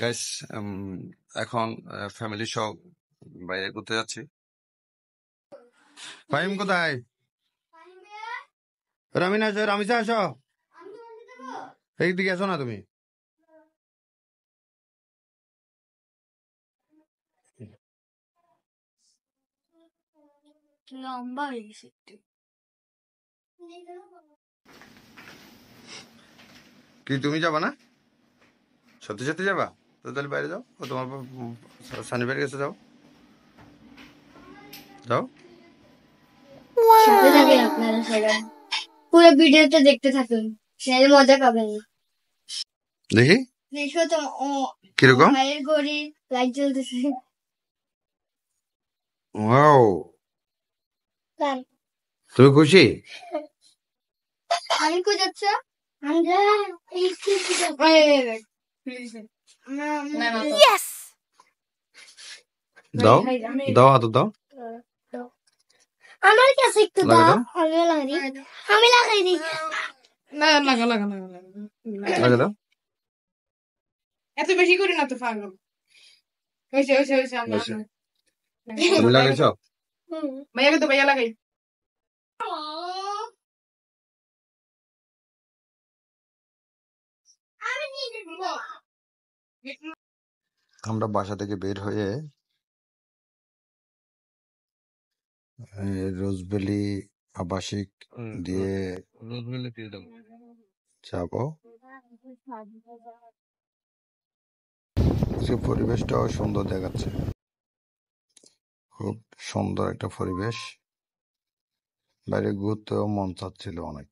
Guys, এখন family সহ বাইরে ঘুরতে যাচ্ছি। ফাহিম কোথায়? রামিন আসো, রামিসা আসো, এইদিকে আসো না তুমি। লম্বা হয়ে গেছে একটু। কি তুমি যাবা না? সত্যি সত্যি যাবা? তো তাহলে বাইরে যাও, ও তোমার সানি ভাইয়ের কাছে যাও যাও। সাথে থাকেন আপনারা সবাই, পুরো ভিডিওটা দেখতে থাকুন, সেই মজা পাবেন। দেখি দেখো তো কিরকম। ভাইয়ের ঘড়ি লাইট জ্বলতেছে। ওয়াও, তুমি খুশি? আমি কই যাচ্ছ? আমরা ইয়েস দাও দাও, হাত দাও। আমার কাছে একটু লাগা দাও, দাও, আমি লাগাই দিই। লাগা দাও। এত বেশি করি না তো পাগল। হয়েছে হয়েছে। তুমি লাগাইছো? ভাইয়াকে তো ভাইয়া লাগাই। আমরা বাসা থেকে বের হয়ে রোজভ্যালি আবাসিক দিয়ে যাবো। পরিবেশটাও সুন্দর দেখাচ্ছে, খুব সুন্দর একটা পরিবেশ। বাইরে ঘুরতেও মন চাচ্ছিল অনেক।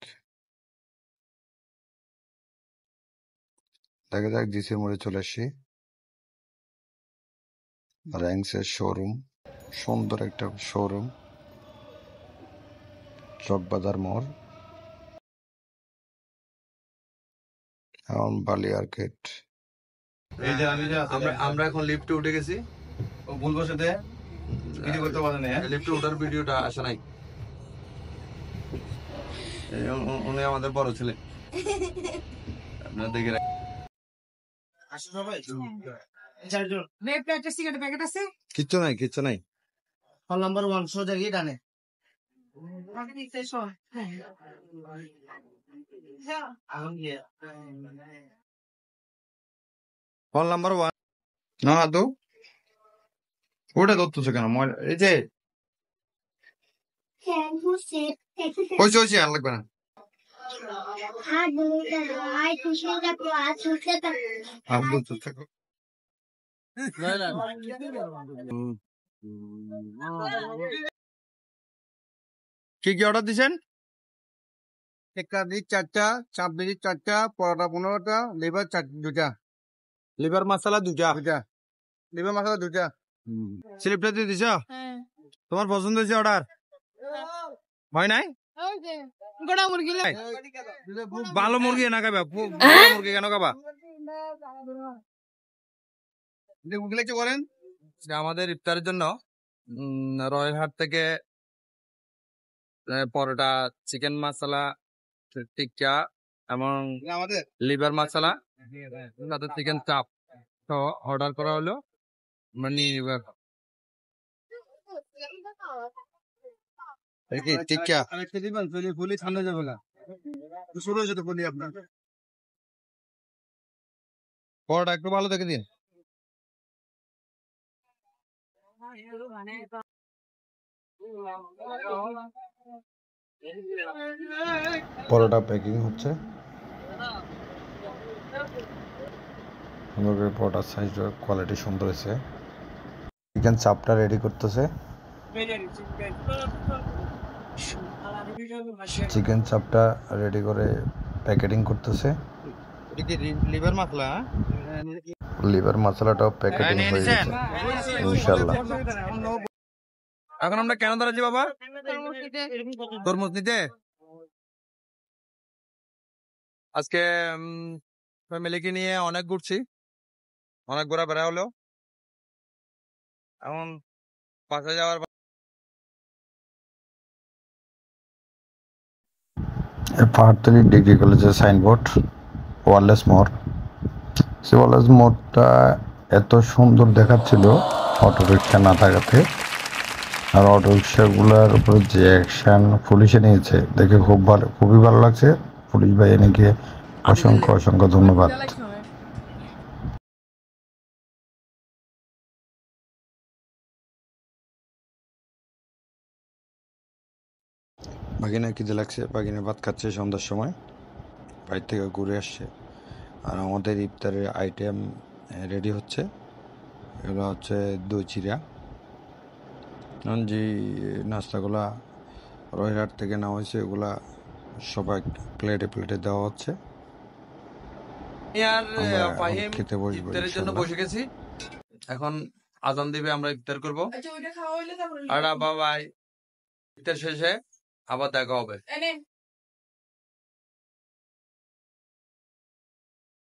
দেখা যাক, জিসির মোড়ে চলে আসছি। র্যাঙ্কসের শোরুম, সুন্দর একটা শোরুম, চকবাজার মোড়, এখন বালি আর্কেট। আমরা এখন লিফটে উঠে গেছি। ভুল বসে ভিডিও করতে পারে না। লিফটে ওঠার ভিডিওটা আসে নাই। উনি আমাদের বড় ছেলে, আপনারা দেখে রাখেন। কিচ্ছু নাই, কিচ্ছু নাই। হল নাম্বার 1 সোজা গিয়ে ডানে। হল নাম্বার 1 না তো ওটা ধরতেছে কেন? এই যে আর লাগবে না। কি কি অর্ডার দিছেন? কারি 4টা, চাপ বিড়ি 4টা, পরোটা 15টা, লিভার 2টা। লিভার মশলা 2টা। লিভার মশলা 2টা। স্লিপটা দিয়ে দিছ? তোমার পছন্দ হয়েছে অর্ডার? হয় নাই? গোড়া মুরগি ভালো মুরগি না খাবা, মুরগি কেন খাবা? করেন আমাদের ইফতারের জন্য রয়্যাল হাট থেকে পরোটা, চিকেন মশলা, টিক্কা এবং আমাদের লিভার মশলা, সাথে চিকেন চাপ তো অর্ডার করা হলো। আমরা নিয়ে নিব এখন। টিক্কা ফুলি ঠান্ডা যাবে না, শুরু হয়েছে তো ফুলি আপনার। পরোটা একটু ভালো দেখে দিন। পরোটা প্যাকিং হচ্ছে। পরোটার সাইজ কোয়ালিটি সুন্দর হয়েছে। চিকেন চাপটা রেডি করতেছে। চিকেন চাপটা রেডি করে প্যাকেটিং করতেছে। লিভার মশলা, লিভার মশলাটাও প্যাকেটিং হয়ে গেছে ইনশাআল্লাহ। এখন আমরা কেন দাঁড়াচ্ছি বাবা? তরমুজ নিতে। আজকে ফ্যামিলিকে নিয়ে অনেক ঘুরছি, অনেক ঘোরাফেরা হলো। এখন বাসায় যাওয়ার পাহাড়তলি ডিগ্রি কলেজের সাইনবোর্ড, ওয়ারলেস মোড়। শিবালয় মোড়টা এত সুন্দর দেখাচ্ছিল অটো রিক্সা না থাকাতে। আর অটো রিক্সাগুলোর উপরে যে অ্যাকশন পুলিশে নিয়েছে দেখে খুবই ভালো লাগছে। পুলিশ ভাই এনেকে অসংখ্য ধন্যবাদ। বাগিনা খিদে লাগছে, বাগিনা ভাত খাচ্ছে সন্ধ্যার সময়, বাইরে থেকে ঘুরে আসছে। আর আমাদের ইফতারের আইটেম রেডি হচ্ছে। এগুলো হচ্ছে দই চিরা। যে নাস্তাগুলা রয়হাট থেকে নেওয়া হয়েছে এগুলা সবাই প্লেটে দেওয়া হচ্ছে। আমরা এখন খেতে বসবো ইনশাল্লাহ। এখন আজান দিবে, আমরা ইফতার করবো। আচ্ছা ওইটা খাওয়া হইলে তারপরে আর বাবাই ইফতার শেষে আবার দেখা হবে। এনে